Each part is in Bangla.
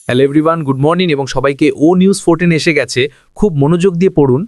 হ্যালো এভরিওয়ান, গুড মর্নিং এবং সবাইকে ও নিউজ 14 এসে গেছে। খুব মনোযোগ দিয়ে পড়ুন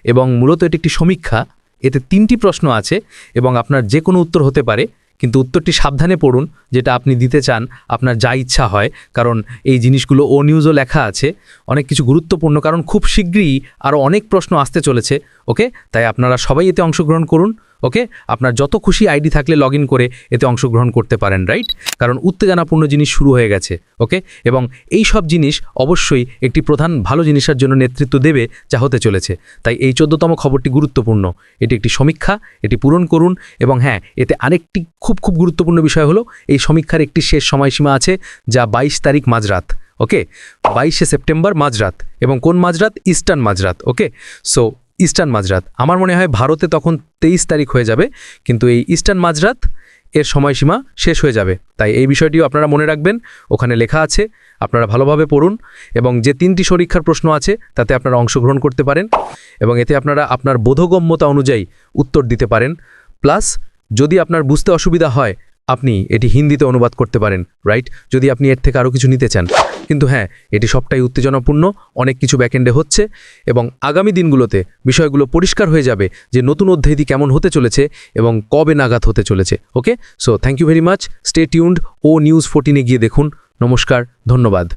এবং মূলত এটি একটি সমীক্ষা। এতে 3টি প্রশ্ন আছে এবং আপনার যে কোনো উত্তর হতে পারে, কিন্তু উত্তরটি সাবধানে পড়ুন, যেটা আপনি দিতে চান আপনার যা ইচ্ছা হয়, কারণ এই জিনিসগুলো ও নিউজও লেখা আছে। অনেক কিছু গুরুত্বপূর্ণ, কারণ খুব শীঘ্রই আরও অনেক প্রশ্ন আসতে চলেছে। ওকে, তাই আপনারা সবাই এতে অংশগ্রহণ করুন। ওকে, আপনার যত খুশি আইডি থাকলে লগ করে এতে অংশগ্রহণ করতে পারেন, রাইট? কারণ উত্তেজনাপূর্ণ জিনিস শুরু হয়ে গেছে। ওকে, এবং এই সব জিনিস অবশ্যই একটি প্রধান ভালো জিনিসের জন্য নেতৃত্ব দেবে, যা হতে চলেছে। তাই এই 14তম খবরটি গুরুত্বপূর্ণ। এটি একটি সমীক্ষা, এটি পূরণ করুন। এবং হ্যাঁ, এতে আরেকটি খুব গুরুত্বপূর্ণ বিষয় হলো এই সমীক্ষার একটি শেষ সময়সীমা আছে, যা 22 তারিখ মাঝরাত। ওকে, 22শে সেপ্টেম্বর মাঝরাত। এবং কোন মাঝরাত? ইস্টার্ন মাঝরাত। ওকে, সো ইস্টার্ন মাঝরাত, আমার মনে হয় ভারতে তখন 23 তারিখ হয়ে যাবে, কিন্তু এই ইস্টার্ন মাঝরাত এর সময়সীমা শেষ হয়ে যাবে। তাই এই বিষয়টিও আপনারা মনে রাখবেন, ওখানে লেখা আছে, আপনারা ভালোভাবে পড়ুন। এবং যে 3টি পরীক্ষার প্রশ্ন আছে তাতে আপনারা অংশগ্রহণ করতে পারেন এবং এতে আপনারা আপনার বোধগম্যতা অনুযায়ী উত্তর দিতে পারেন। প্লাস যদি আপনার বুঝতে অসুবিধা হয়, আপনি এটি হিন্দিতে অনুবাদ করতে পারেন, রাইট? যদি আপনি এর থেকে আরও কিছু নিতে চান। কিন্তু হ্যাঁ, এটি সবটাই উত্তেজনাপূর্ণ, অনেক কিছু ব্যাকএন্ডে হচ্ছে এবং আগামী দিনগুলোতে বিষয়গুলো পরিষ্কার হয়ে যাবে যে নতুন অধ্যায়টি কেমন হতে চলেছে এবং কবে নাগাদ হতে চলেছে। Okay, so thank you very much. Stay tuned. ও নিউজ 14-এ গিয়ে দেখুন। নমস্কার, ধন্যবাদ।